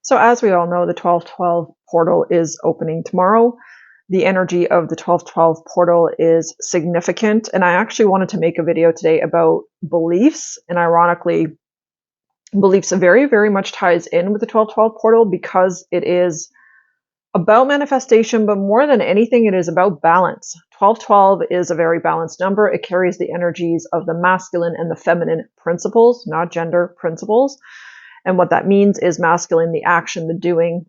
So as we all know, the 1212 portal is opening tomorrow. The energy of the 1212 portal is significant. And I actually wanted to make a video today about beliefs. And ironically, beliefs very, very much ties in with the 1212 portal because it is about manifestation, but more than anything, it is about balance. 1212 is a very balanced number. It carries the energies of the masculine and the feminine principles, not gender principles. And what that means is masculine, the action, the doing,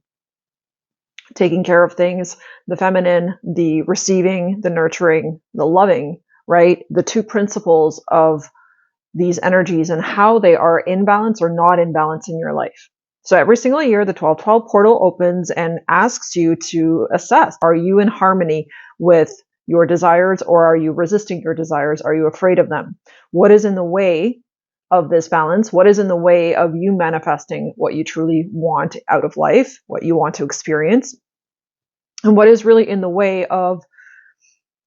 taking care of things, the feminine, the receiving, the nurturing, the loving, right? The two principles of these energies and how they are in balance or not in balance in your life. So every single year, the 1212 portal opens and asks you to assess, are you in harmony with your desires or are you resisting your desires? Are you afraid of them? What is in the way of this balance? What is in the way of you manifesting what you truly want out of life, what you want to experience? And what is really in the way of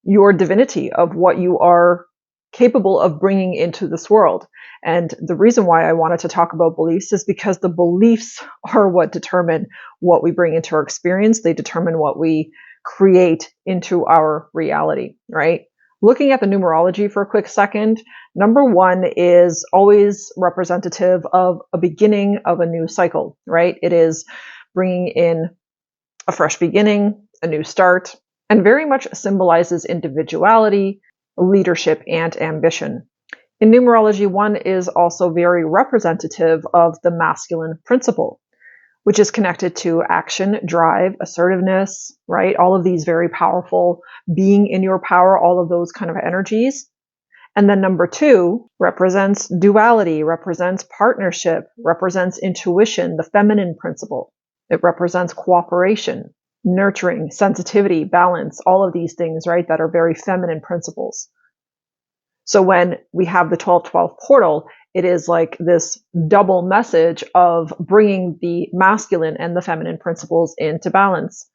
your divinity, of what you are capable of bringing into this world? And the reason why I wanted to talk about beliefs is because the beliefs are what determine what we bring into our experience. They determine what we create into our reality, right? Looking at the numerology for a quick second, number 1 is always representative of a beginning of a new cycle, right? It is bringing in a fresh beginning, a new start, and very much symbolizes individuality, leadership, and ambition. In numerology, 1 is also very representative of the masculine principle, which is connected to action, drive, assertiveness, right? All of these very powerful, being in your power, all of those kind of energies. And then number 2 represents duality, represents partnership, represents intuition, the feminine principle. It represents cooperation, nurturing, sensitivity, balance, all of these things, right? That are very feminine principles. So when we have the 1212 portal, it is like this double message of bringing the masculine and the feminine principles into balance.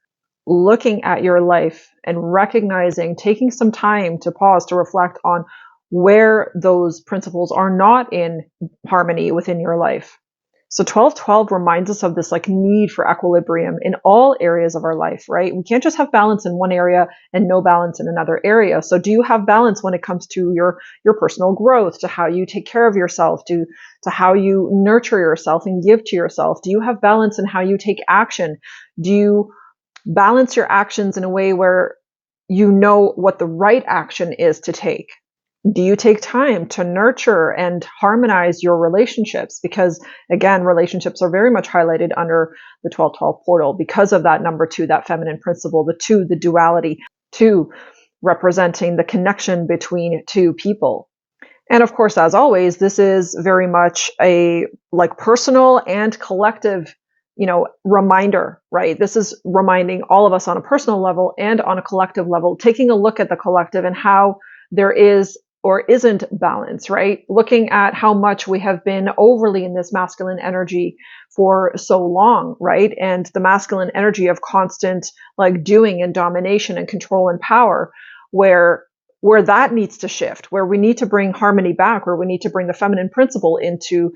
Looking at your life and recognizing, taking some time to pause to reflect on where those principles are not in harmony within your life. So 1212 reminds us of this like need for equilibrium in all areas of our life, right? We can't just have balance in one area and no balance in another area. So do you have balance when it comes to your personal growth, to how you take care of yourself, to how you nurture yourself and give to yourself? Do you have balance in how you take action? Do you balance your actions in a way where you know what the right action is to take? Do you take time to nurture and harmonize your relationships? Because again, relationships are very much highlighted under the 1212 portal because of that number 2, that feminine principle, the 2, the duality, 2 representing the connection between two people. And of course, as always, this is very much a like personal and collective, reminder, right? This is reminding all of us on a personal level and on a collective level, taking a look at the collective and how there is or isn't balance, right? Looking at how much we have been overly in this masculine energy for so long, right? And the masculine energy of constant like doing and domination and control and power, where that needs to shift, where we need to bring harmony back, where we need to bring the feminine principle into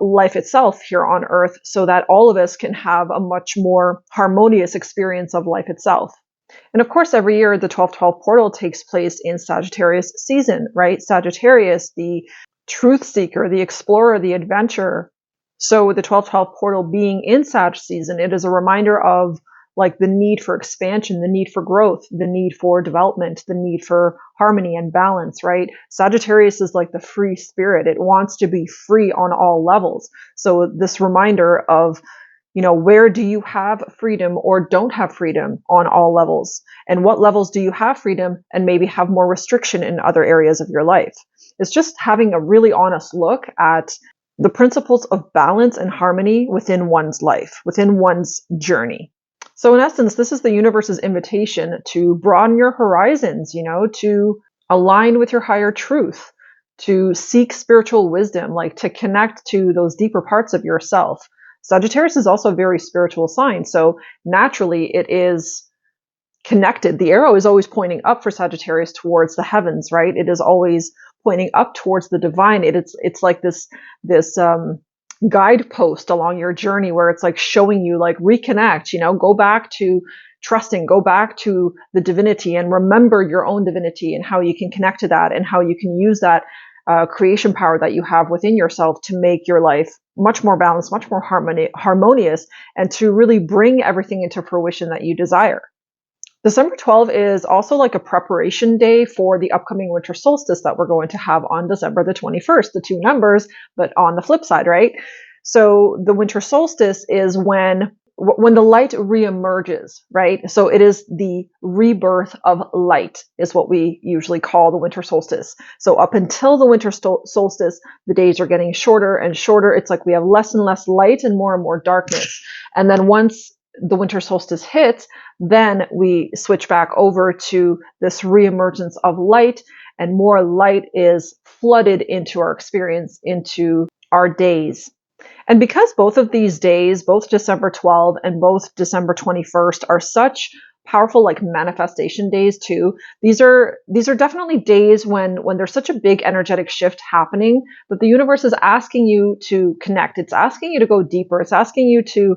life itself here on earth so that all of us can have a much more harmonious experience of life itself. And of course, every year the 1212 portal takes place in Sagittarius season, right? Sagittarius, the truth seeker, the explorer, the adventurer. So with the 1212 portal being in Sag season, it is a reminder of like the need for expansion, the need for growth, the need for development, the need for harmony and balance, right? Sagittarius is like the free spirit. It wants to be free on all levels. So this reminder of where do you have freedom or don't have freedom on all levels? And what levels do you have freedom and maybe have more restriction in other areas of your life? It's just having a really honest look at the principles of balance and harmony within one's life, within one's journey. So in essence, this is the universe's invitation to broaden your horizons, to align with your higher truth, to seek spiritual wisdom, like to connect to those deeper parts of yourself. Sagittarius is also a very spiritual sign, so naturally it is connected. The arrow is always pointing up for Sagittarius towards the heavens, right? It is always pointing up towards the divine. It's like this guidepost along your journey where it's like showing you, like, reconnect, go back to trusting, go back to the divinity and remember your own divinity and how you can connect to that and how you can use that creation power that you have within yourself to make your life much more balanced, much more harmonious, and to really bring everything into fruition that you desire. December 12th is also like a preparation day for the upcoming winter solstice that we're going to have on December the 21st, the two numbers, but on the flip side, right? So the winter solstice is when the light reemerges, right? So it is the rebirth of light is what we usually call the winter solstice. So up until the winter solstice, the days are getting shorter and shorter. It's like we have less and less light and more darkness. And then once the winter solstice hits, then we switch back over to this reemergence of light, and more light is flooded into our experience, into our days. And because both of these days, both December 12th and both December 21st, are such powerful like manifestation days too, these are definitely days when there's such a big energetic shift happening that the universe is asking you to connect. It's asking you to go deeper. It's asking you to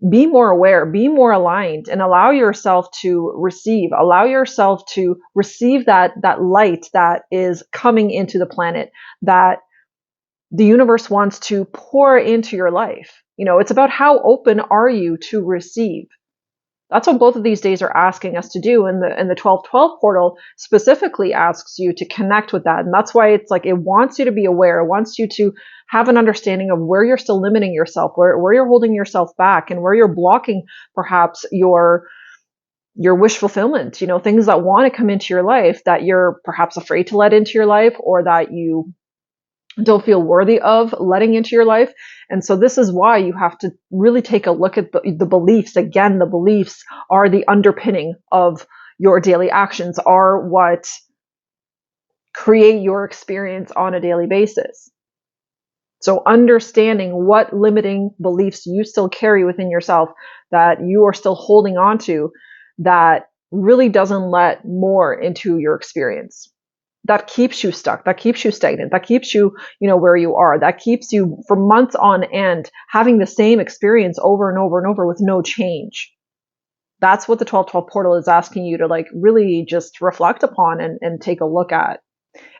be more aware, be more aligned, and allow yourself to receive that light that is coming into the planet, that the universe wants to pour into your life. It's about how open are you to receive. That's what both of these days are asking us to do. And the 12/12 portal specifically asks you to connect with that. And that's why it's like, it wants you to be aware. It wants you to have an understanding of where you're still limiting yourself, where you're holding yourself back, and where you're blocking perhaps your wish fulfillment, things that want to come into your life that you're perhaps afraid to let into your life, or that you don't feel worthy of letting into your life. And so this is why you have to really take a look at the beliefs. Again, the beliefs are the underpinning of your daily actions, are what create your experience on a daily basis. So understanding what limiting beliefs you still carry within yourself, that you are still holding on to, that really doesn't let more into your experience. That keeps you stuck, that keeps you stagnant, that keeps you, where you are, that keeps you for months on end having the same experience over and over and over with no change. That's what the 12/12 portal is asking you to like really just reflect upon and take a look at.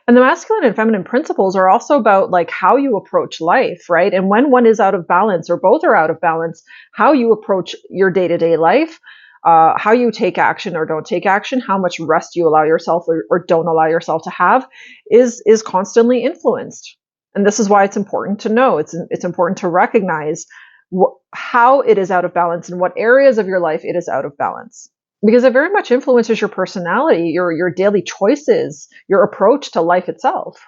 And the masculine and feminine principles are also about like how you approach life, right? And when one is out of balance, or both are out of balance, how you approach your day-to-day life, how you take action or don't take action, how much rest you allow yourself or don't allow yourself to have is constantly influenced. And this is why it's important to know. It's important to recognize how it is out of balance and what areas of your life it is out of balance. Because it very much influences your personality, your daily choices, your approach to life itself.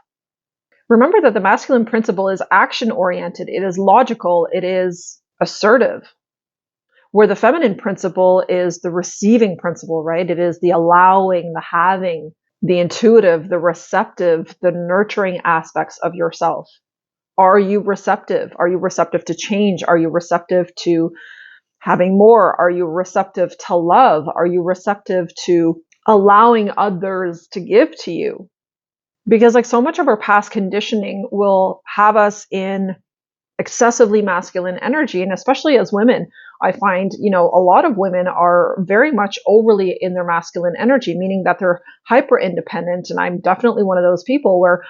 Remember that the masculine principle is action-oriented, it is logical, it is assertive. Where the feminine principle is the receiving principle, right? It is the allowing, the having, the intuitive, the receptive, the nurturing aspects of yourself. Are you receptive? Are you receptive to change? Are you receptive to having more? Are you receptive to love? Are you receptive to allowing others to give to you? Because like so much of our past conditioning will have us in excessively masculine energy. And especially as women, I find, a lot of women are very much overly in their masculine energy, meaning that they're hyper independent. And I'm definitely one of those people where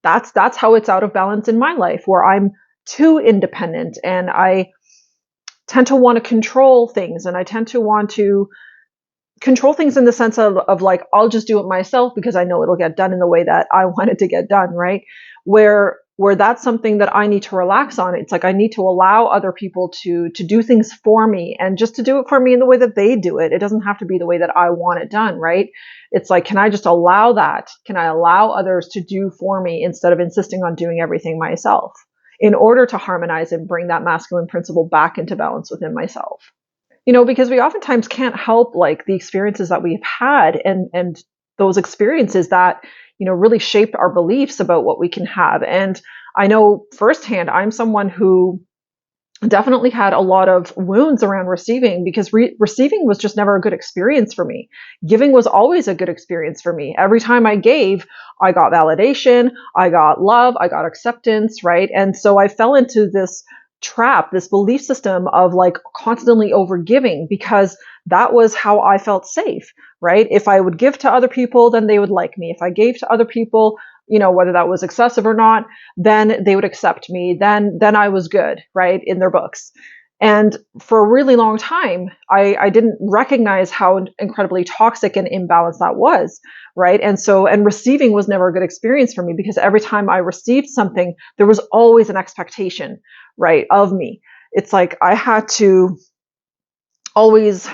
that's how it's out of balance in my life, where I'm too independent and I tend to want to control things, and I tend to want to control things in the sense of like, I'll just do it myself because I know it'll get done in the way that I want it to get done, right? Where that's something that I need to relax on. It's like I need to allow other people to do things for me, and just to do it for me in the way that they do it. It doesn't have to be the way that I want it done, right? It's like, can I just allow that? Can I allow others to do for me instead of insisting on doing everything myself, in order to harmonize and bring that masculine principle back into balance within myself? Because we oftentimes can't help like the experiences that we've had, and those experiences that, really shaped our beliefs about what we can have. And I know firsthand, I'm someone who definitely had a lot of wounds around receiving, because receiving was just never a good experience for me. Giving was always a good experience for me. Every time I gave, I got validation, I got love, I got acceptance, right? And so I fell into this trap, this belief system of like constantly overgiving, because that was how I felt safe, right? If I would give to other people, then they would like me. If I gave to other people, whether that was excessive or not, then they would accept me. Then I was good, right, in their books. And for a really long time, I didn't recognize how incredibly toxic and imbalanced that was, right? And receiving was never a good experience for me, because every time I received something, there was always an expectation, right, of me. It's like I had to always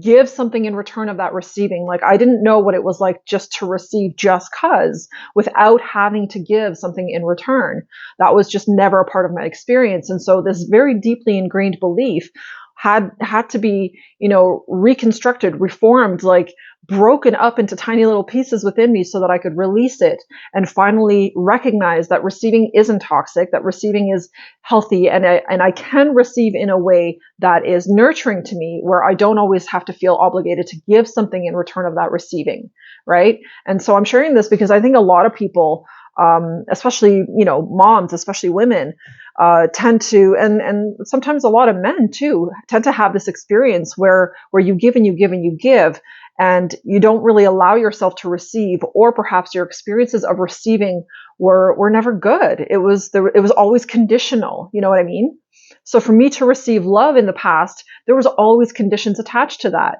give something in return of that receiving. Like I didn't know what it was like just to receive just cause, without having to give something in return. That was just never a part of my experience. And so this very deeply ingrained belief had to be, reconstructed, reformed, like broken up into tiny little pieces within me, so that I could release it and finally recognize that receiving isn't toxic, that receiving is healthy, and I can receive in a way that is nurturing to me, where I don't always have to feel obligated to give something in return of that receiving, right? And so I'm sharing this because I think a lot of people, especially moms, especially women, tend to, and sometimes a lot of men too, tend to have this experience where you give and you give and you give, and you don't really allow yourself to receive, or perhaps your experiences of receiving were never good. It was always conditional. You know what I mean? So for me to receive love in the past, there was always conditions attached to that.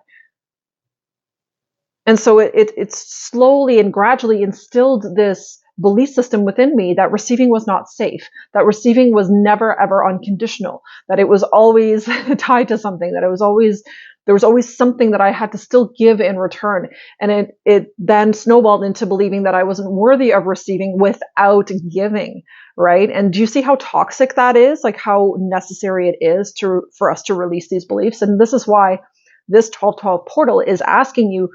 And so it slowly and gradually instilled this belief system within me that receiving was not safe, that receiving was never ever unconditional, that it was always tied to something, that there was always something that I had to still give in return. And it then snowballed into believing that I wasn't worthy of receiving without giving, right? And do you see how toxic that is? Like how necessary it is for us to release these beliefs. And this is why this 1212 portal is asking you,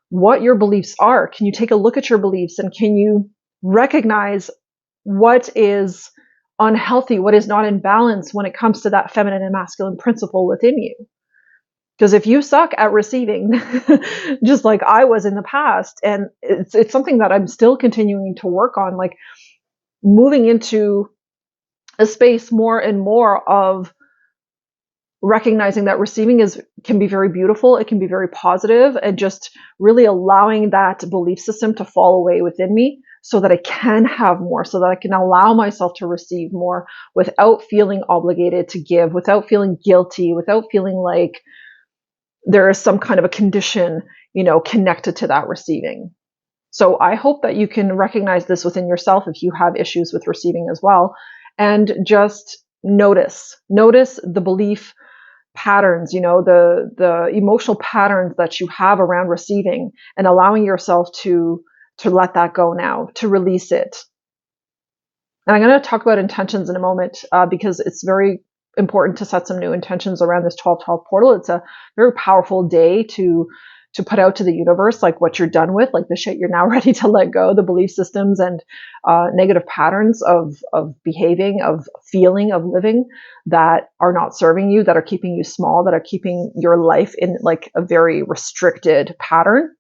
what your beliefs are. Can you take a look at your beliefs, and can you recognize what is unhealthy, what is not in balance when it comes to that feminine and masculine principle within you? Because if you suck at receiving, just like I was in the past, and it's something that I'm still continuing to work on, like moving into a space more and more of recognizing that receiving can be very beautiful, it can be very positive, and just really allowing that belief system to fall away within me, so that I can have more, so that I can allow myself to receive more without feeling obligated to give, without feeling guilty, without feeling like there is some kind of a condition, connected to that receiving. So I hope that you can recognize this within yourself if you have issues with receiving as well, and just notice the belief patterns, the emotional patterns that you have around receiving, and allowing yourself to let that go now, to release it. And I'm going to talk about intentions in a moment, because it's very important to set some new intentions around this 1212 portal. It's a very powerful day to put out to the universe, like what you're done with, like the shit you're now ready to let go, the belief systems and negative patterns of behaving, of feeling, of living that are not serving you, that are keeping you small, that are keeping your life in like a very restricted pattern.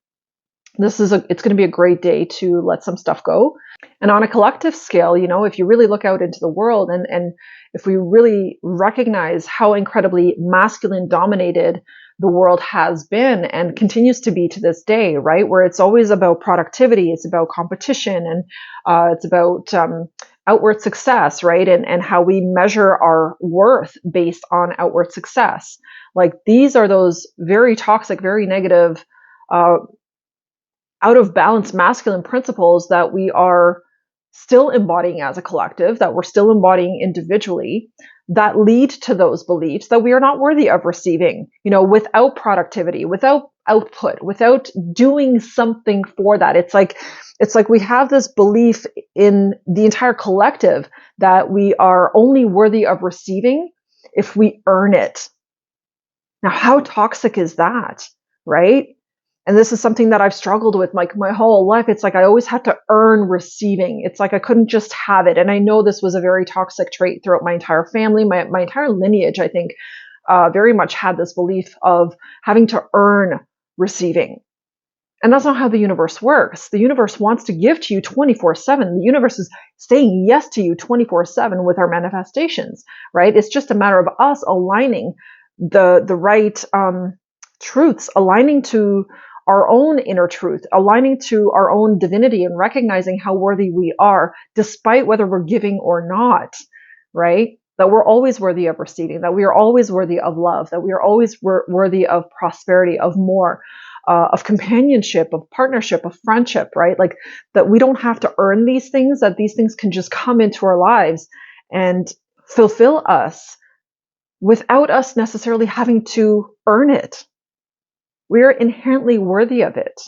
It's going to be a great day to let some stuff go. And on a collective scale, if you really look out into the world, and if we really recognize how incredibly masculine dominated the world has been and continues to be to this day, right? Where it's always about productivity, it's about competition, and it's about outward success, right? And how we measure our worth based on outward success. Like these are those very toxic, very negative, out of balance masculine principles that we are still embodying as a collective, that we're still embodying individually, that lead to those beliefs that we are not worthy of receiving, without productivity, without output, without doing something for that. It's like we have this belief in the entire collective that we are only worthy of receiving if we earn it. Now, how toxic is that, right? And this is something that I've struggled with like my whole life. It's like I always had to earn receiving. It's like I couldn't just have it. And I know this was a very toxic trait throughout my entire family, my entire lineage, I think, very much had this belief of having to earn receiving. And that's not how the universe works. The universe wants to give to you 24/7. The universe is saying yes to you 24/7 with our manifestations, right? It's just a matter of us aligning the right truths, aligning to our own inner truth, aligning to our own divinity and recognizing how worthy we are, despite whether we're giving or not, right? That we're always worthy of receiving, that we are always worthy of love, that we are always worthy of prosperity, of more, of companionship, of partnership, of friendship, right? Like that we don't have to earn these things, that these things can just come into our lives and fulfill us without us necessarily having to earn it. We're inherently worthy of it.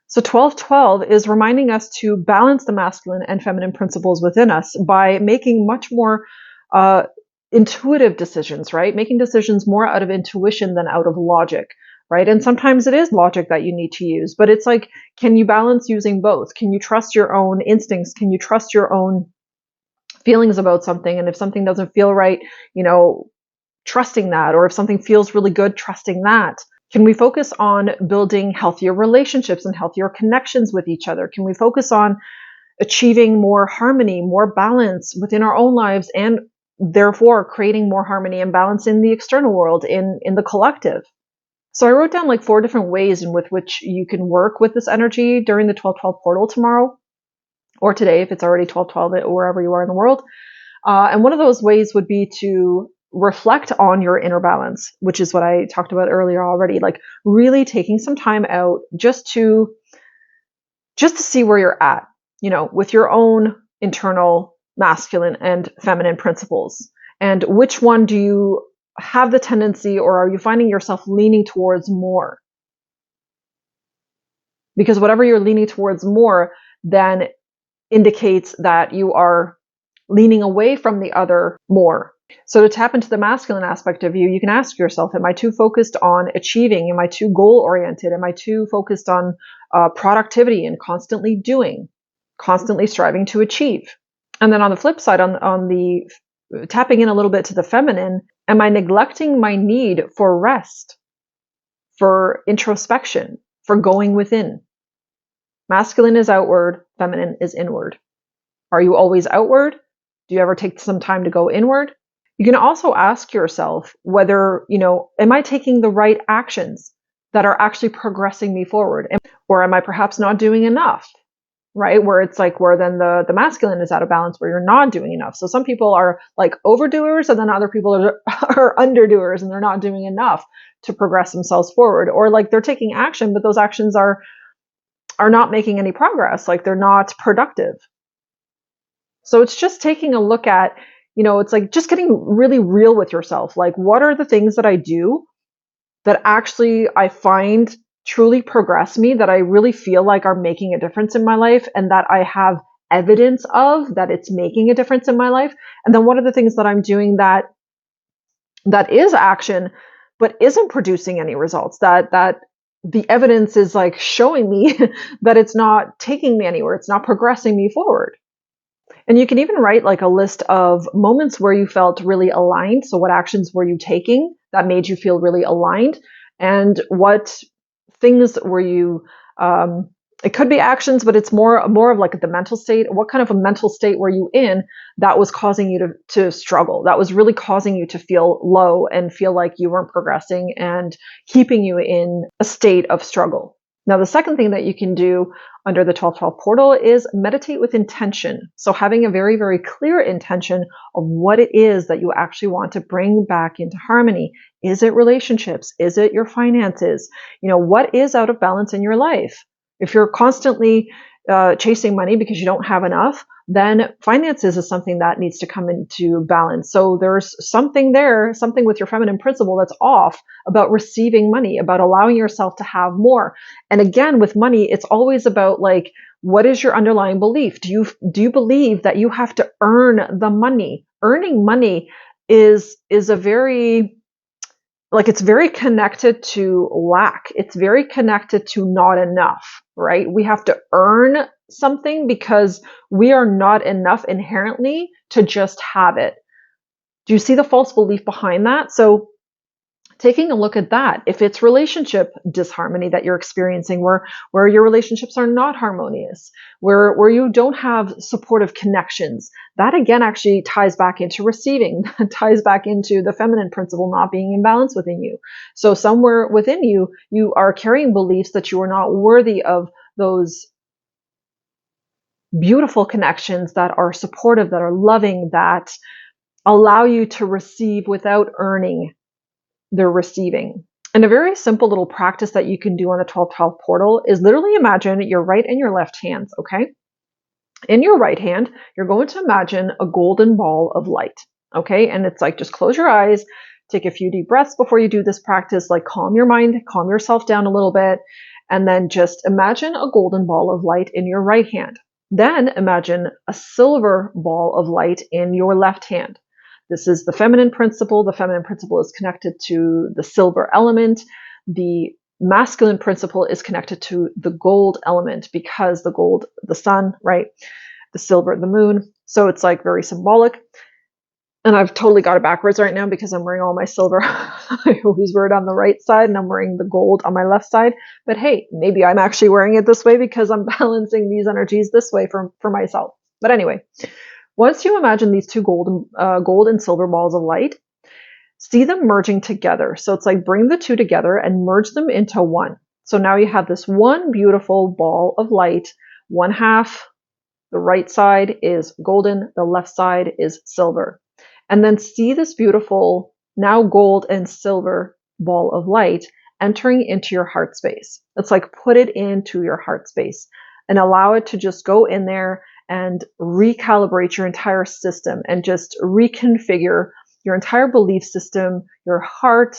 So 1212 is reminding us to balance the masculine and feminine principles within us by making much more intuitive decisions, right? Making decisions more out of intuition than out of logic, right? And sometimes it is logic that you need to use, but it's like, can you balance using both? Can you trust your own instincts? Can you trust your own feelings about something? And if something doesn't feel right, trusting that, or if something feels really good, trusting that. Can we focus on building healthier relationships and healthier connections with each other? Can we focus on achieving more harmony, more balance within our own lives, and therefore creating more harmony and balance in the external world, in the collective? So I wrote down like 4 different ways in which you can work with this energy during the 1212 portal tomorrow, or today if it's already 1212 wherever you are in the world. And one of those ways would be to reflect on your inner balance, which is what I talked about earlier already, like really taking some time out just to see where you're at, with your own internal masculine and feminine principles. And which one do you have the tendency, or are you finding yourself leaning towards more? Because whatever you're leaning towards more then indicates that you are leaning away from the other more. So to tap into the masculine aspect of you, you can ask yourself, am I too focused on achieving? Am I too goal-oriented? Am I too focused on productivity and constantly doing, constantly striving to achieve? And then on the flip side, on the tapping in a little bit to the feminine, am I neglecting my need for rest, for introspection, for going within? Masculine is outward, feminine is inward. Are you always outward? Do you ever take some time to go inward? You can also ask yourself whether, am I taking the right actions that are actually progressing me forward? Or am I perhaps not doing enough, right? Where it's like, where then the masculine is out of balance, where you're not doing enough. So some people are like overdoers, and then other people are underdoers, and they're not doing enough to progress themselves forward. Or like they're taking action, but those actions are not making any progress, like they're not productive. So it's just taking a look at, it's like just getting really real with yourself. Like, what are the things that I do that actually I find truly progress me, that I really feel like are making a difference in my life, and that I have evidence of that it's making a difference in my life? And then what are the things that I'm doing that is action, but isn't producing any results, that the evidence is like showing me that it's not taking me anywhere, it's not progressing me forward? And you can even write like a list of moments where you felt really aligned. So what actions were you taking that made you feel really aligned? And what things were you, it could be actions, but it's more of like the mental state. What kind of a mental state were you in that was causing you to struggle? That was really causing you to feel low and feel like you weren't progressing and keeping you in a state of struggle. Now, the second thing that you can do under the 1212 portal is meditate with intention. So having a very, very clear intention of what it is that you actually want to bring back into harmony. Is it relationships? Is it your finances? What is out of balance in your life? If you're constantly chasing money because you don't have enough, then finances is something that needs to come into balance. So there's something with your feminine principle that's off about receiving money, about allowing yourself to have more. And again, with money, it's always about like, what is your underlying belief? Do you believe that you have to earn the money? Earning money is a very like it's very connected to lack. It's very connected to not enough, right? We have to earn something because we are not enough inherently to just have it. Do you see the false belief behind that? So taking a look at that, if it's relationship disharmony that you're experiencing, where your relationships are not harmonious, where you don't have supportive connections, that again actually ties back into receiving, ties back into the feminine principle not being in balance within you. So somewhere within you, you are carrying beliefs that you are not worthy of those beautiful connections that are supportive, that are loving, that allow you to receive without earning their receiving. And a very simple little practice that you can do on the 1212 portal is literally imagine your right and your left hands, okay? In your right hand, you're going to imagine a golden ball of light, okay? And it's like, just close your eyes, take a few deep breaths before you do this practice, like calm your mind, calm yourself down a little bit, and then just imagine a golden ball of light in your right hand. Then imagine a silver ball of light in your left hand. This is the feminine principle. The feminine principle is connected to the silver element. The masculine principle is connected to the gold element because the gold, the sun, right? The silver, the moon. So it's like very symbolic. And I've totally got it backwards right now because I'm wearing all my silver. I always wear it on the right side and I'm wearing the gold on my left side. But hey, maybe I'm actually wearing it this way because I'm balancing these energies this way for myself. But anyway, once you imagine these two gold and silver balls of light, see them merging together. So it's like bring the two together and merge them into one. So now you have this one beautiful ball of light. One half, the right side is golden, the left side is silver. And then see this beautiful, now gold and silver ball of light entering into your heart space. It's like put it into your heart space and allow it to just go in there and recalibrate your entire system and just reconfigure your entire belief system, your heart,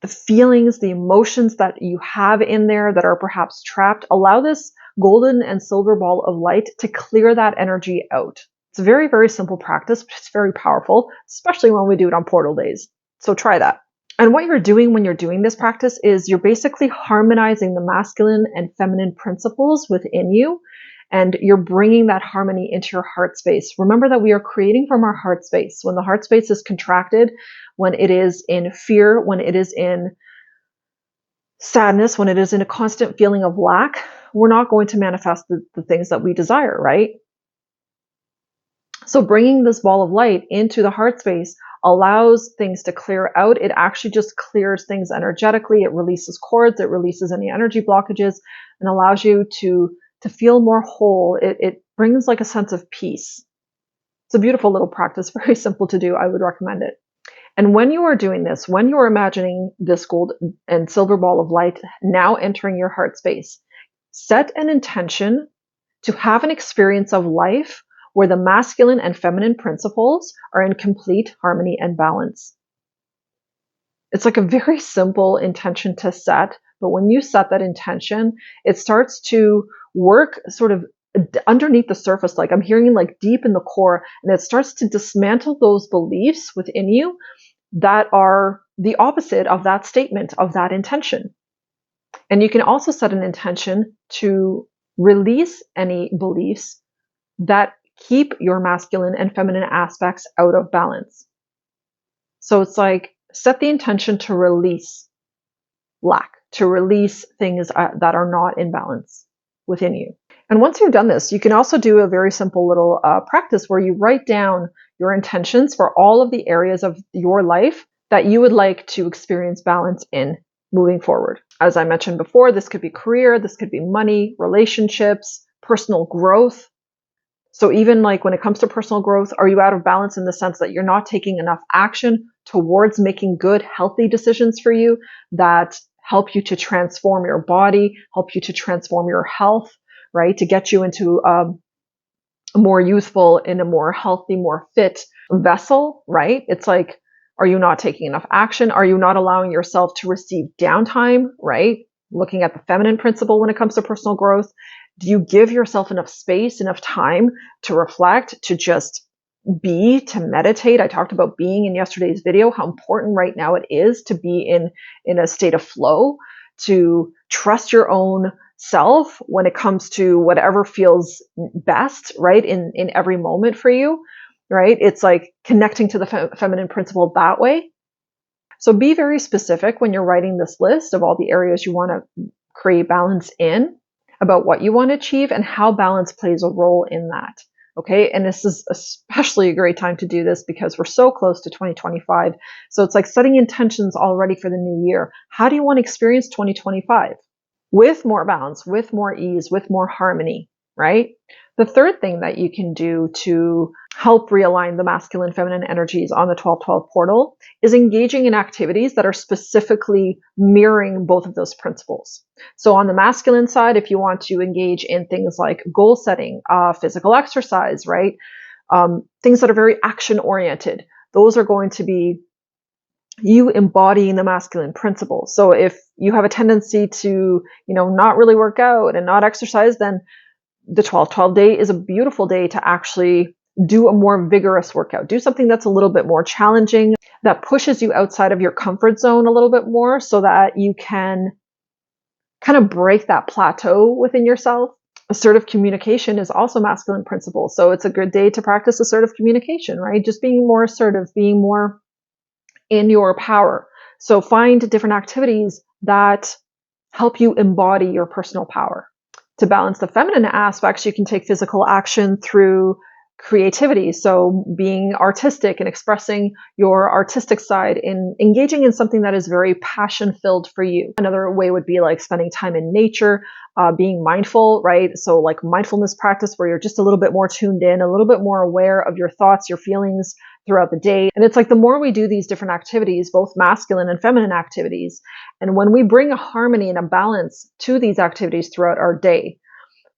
the feelings, the emotions that you have in there that are perhaps trapped. Allow this golden and silver ball of light to clear that energy out. It's a very, very simple practice, but it's very powerful, especially when we do it on portal days. So try that. And what you're doing when you're doing this practice is you're basically harmonizing the masculine and feminine principles within you. And you're bringing that harmony into your heart space. Remember that we are creating from our heart space. When the heart space is contracted, when it is in fear, when it is in sadness, when it is in a constant feeling of lack, we're not going to manifest the things that we desire, right? So bringing this ball of light into the heart space allows things to clear out. It actually just clears things energetically. It releases cords. It releases any energy blockages and allows you to feel more whole. It brings like a sense of peace. It's a beautiful little practice, very simple to do. I would recommend it. And when you are doing this, when you are imagining this gold and silver ball of light now entering your heart space, set an intention to have an experience of life where the masculine and feminine principles are in complete harmony and balance. It's like a very simple intention to set, but when you set that intention, it starts to work sort of underneath the surface, like I'm hearing like deep in the core, and it starts to dismantle those beliefs within you that are the opposite of that statement, of that intention. And you can also set an intention to release any beliefs that keep your masculine and feminine aspects out of balance. So it's like set the intention to release lack, to release things that are not in balance within you. And once you've done this, you can also do a very simple little practice where you write down your intentions for all of the areas of your life that you would like to experience balance in moving forward. As I mentioned before, this could be career, this could be money, relationships, personal growth. So even like when it comes to personal growth, are you out of balance in the sense that you're not taking enough action towards making good, healthy decisions for you that help you to transform your body, help you to transform your health, right? To get you into a more youthful, in a more healthy, more fit vessel, right? It's like, are you not taking enough action? Are you not allowing yourself to receive downtime, right? Looking at the feminine principle when it comes to personal growth. Do you give yourself enough space, enough time to reflect, to just be to meditate. I talked about being in yesterday's video, how important right now it is to be in a state of flow, to trust your own self when it comes to whatever feels best, right? In every moment for you, right? It's like connecting to the feminine principle that way. So be very specific when you're writing this list of all the areas you want to create balance in, about what you want to achieve and how balance plays a role in that. Okay. And this is especially a great time to do this because we're so close to 2025. So it's like setting intentions already for the new year. How do you want to experience 2025? With more balance, with more ease, with more harmony, right? The third thing that you can do to help realign the masculine feminine energies on the 1212 portal is engaging in activities that are specifically mirroring both of those principles. So on the masculine side, if you want to engage in things like goal setting, physical exercise, right? Things that are very action oriented, those are going to be you embodying the masculine principle. So if you have a tendency to, not really work out and not exercise, then the 12-12 day is a beautiful day to actually do a more vigorous workout. Do something that's a little bit more challenging, that pushes you outside of your comfort zone a little bit more so that you can kind of break that plateau within yourself. Assertive communication is also masculine principle. So it's a good day to practice assertive communication, right? Just being more assertive, being more in your power. So find different activities that help you embody your personal power. To balance the feminine aspects, you can take physical action through creativity. So being artistic and expressing your artistic side, in engaging in something that is very passion filled for you. Another way would be like spending time in nature, being mindful, right? So like mindfulness practice where you're just a little bit more tuned in, a little bit more aware of your thoughts, your feelings throughout the day. And it's like the more we do these different activities, both masculine and feminine activities, and when we bring a harmony and a balance to these activities throughout our day,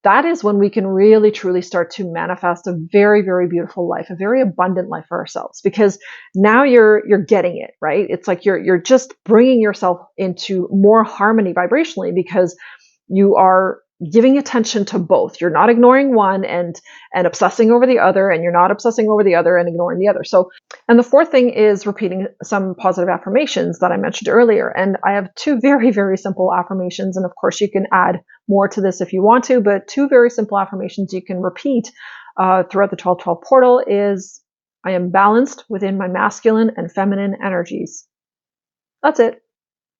that is when we can really truly start to manifest a very, very beautiful life, a very abundant life for ourselves, because now you're getting it, right? It's like you're just bringing yourself into more harmony vibrationally because you are giving attention to both. You're not ignoring one and obsessing over the other, and you're not obsessing over the other and ignoring the other. So, and the fourth thing is repeating some positive affirmations that I mentioned earlier. And I have two very, very simple affirmations. And of course, you can add more to this if you want to, but two very simple affirmations you can repeat throughout the 1212 portal is, I am balanced within my masculine and feminine energies. That's it.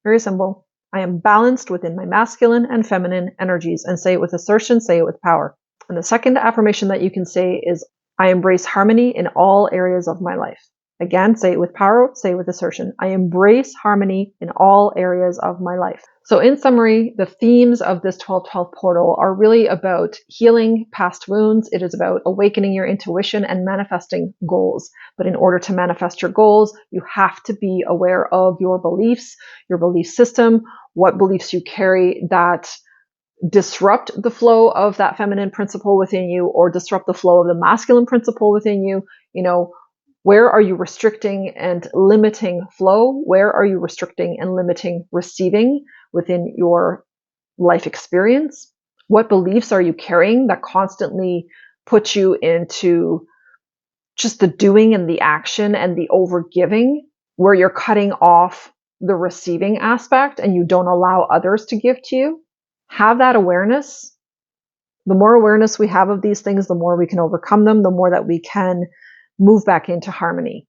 Very simple. I am balanced within my masculine and feminine energies. And say it with assertion, say it with power. And the second affirmation that you can say is, I embrace harmony in all areas of my life. Again, say it with power, say it with assertion. I embrace harmony in all areas of my life. So in summary, the themes of this 1212 portal are really about healing past wounds. It is about awakening your intuition and manifesting goals. But in order to manifest your goals, you have to be aware of your beliefs, your belief system, what beliefs you carry that disrupt the flow of that feminine principle within you or disrupt the flow of the masculine principle within you. Where are you restricting and limiting flow? Where are you restricting and limiting receiving within your life experience? What beliefs are you carrying that constantly put you into just the doing and the action and the overgiving, where you're cutting off the receiving aspect and you don't allow others to give to you? Have that awareness. The more awareness we have of these things, the more we can overcome them, the more that we can move back into harmony.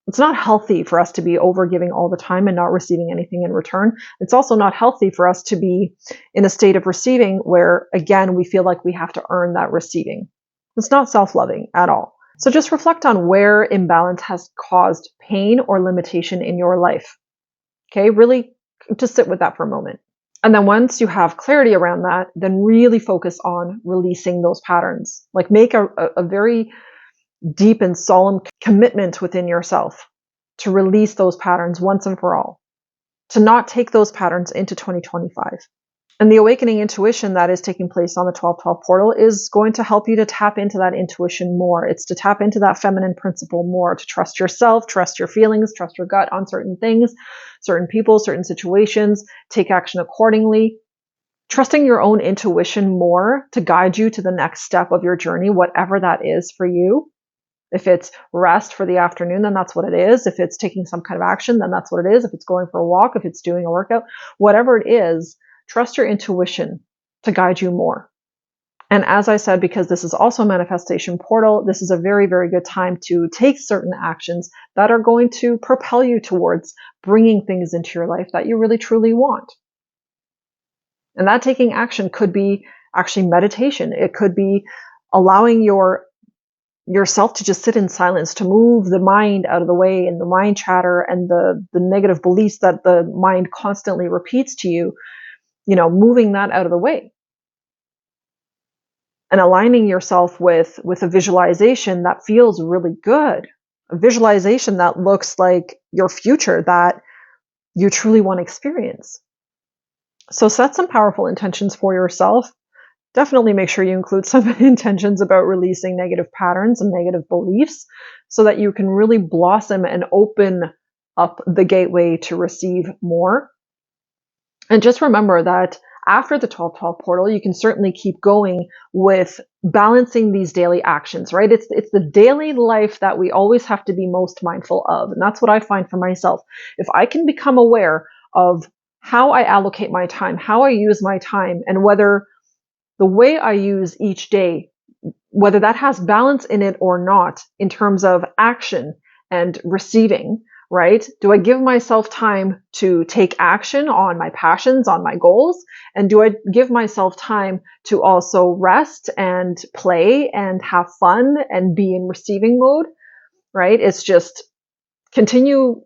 It's not healthy for us to be overgiving all the time and not receiving anything in return. It's also not healthy for us to be in a state of receiving where, again, we feel like we have to earn that receiving. It's not self-loving at all. So just reflect on where imbalance has caused pain or limitation in your life. Okay, really just sit with that for a moment. And then once you have clarity around that, then really focus on releasing those patterns. Like make a very deep and solemn commitment within yourself to release those patterns once and for all, to not take those patterns into 2025. And the awakening intuition that is taking place on the 1212 portal is going to help you to tap into that intuition more. It's to tap into that feminine principle more, to trust yourself, trust your feelings, trust your gut on certain things, certain people, certain situations, take action accordingly. Trusting your own intuition more to guide you to the next step of your journey, whatever that is for you, If it's rest for the afternoon, then that's what it is. If it's taking some kind of action, then that's what it is. If it's going for a walk, if it's doing a workout, whatever it is, trust your intuition to guide you more. And as I said, because this is also a manifestation portal, this is a very, very good time to take certain actions that are going to propel you towards bringing things into your life that you really, truly want. And that taking action could be actually meditation. It could be allowing yourself to just sit in silence, to move the mind out of the way and the mind chatter and the negative beliefs that the mind constantly repeats to you, moving that out of the way. And aligning yourself with a visualization that feels really good, a visualization that looks like your future that you truly want to experience. So set some powerful intentions for yourself. Definitely make sure you include some intentions about releasing negative patterns and negative beliefs so that you can really blossom and open up the gateway to receive more. And just remember that after the 12-12 portal, you can certainly keep going with balancing these daily actions, right? It's the daily life that we always have to be most mindful of. And that's what I find for myself. If I can become aware of how I allocate my time, how I use my time, and whether the way I use each day, whether that has balance in it or not, in terms of action and receiving, right? Do I give myself time to take action on my passions, on my goals? And do I give myself time to also rest and play and have fun and be in receiving mode, right? It's just continue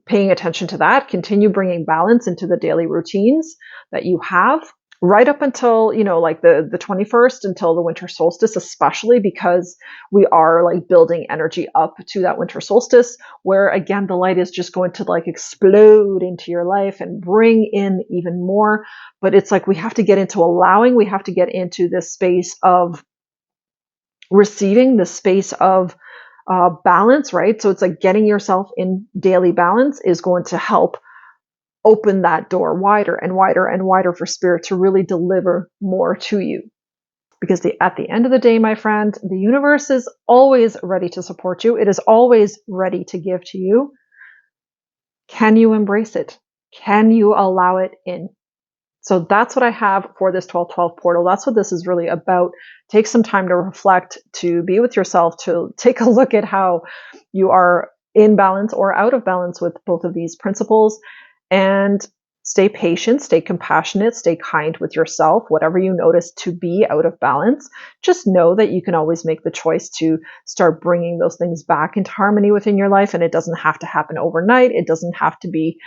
paying attention to that, continue bringing balance into the daily routines that you have. Right up until, like the 21st, until the winter solstice, especially because we are like building energy up to that winter solstice, where again, the light is just going to like explode into your life and bring in even more. But it's like we have to get into allowing, we have to get into this space of receiving, the space of balance, right? So it's like getting yourself in daily balance is going to help open that door wider and wider and wider for spirit to really deliver more to you. Because at the end of the day, my friend, the universe is always ready to support you. It is always ready to give to you. Can you embrace it? Can you allow it in? So that's what I have for this 12-12 portal. That's what this is really about. Take some time to reflect, to be with yourself, to take a look at how you are in balance or out of balance with both of these principles. And stay patient, stay compassionate, stay kind with yourself. Whatever you notice to be out of balance, just know that you can always make the choice to start bringing those things back into harmony within your life. And it doesn't have to happen overnight. It doesn't have to be,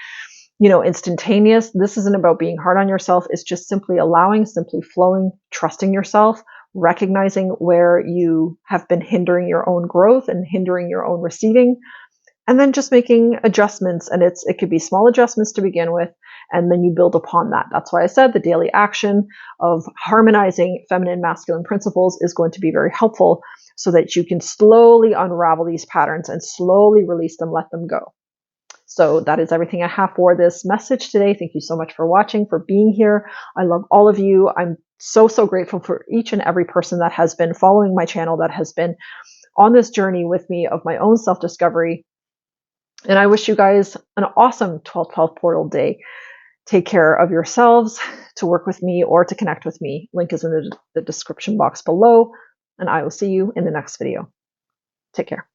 instantaneous. This isn't about being hard on yourself. It's just simply allowing, simply flowing, trusting yourself, recognizing where you have been hindering your own growth and hindering your own receiving. And then just making adjustments, and it could be small adjustments to begin with, and then you build upon that. That's why I said the daily action of harmonizing feminine masculine principles is going to be very helpful so that you can slowly unravel these patterns and slowly release them, let them go. So that is everything I have for this message today. Thank you so much for watching, for being here. I love all of you. I'm so, so grateful for each and every person that has been following my channel, that has been on this journey with me of my own self-discovery. And I wish you guys an awesome 12-12 portal day. Take care of yourselves. To work with me or to connect with me, link is in the description box below. And I will see you in the next video. Take care.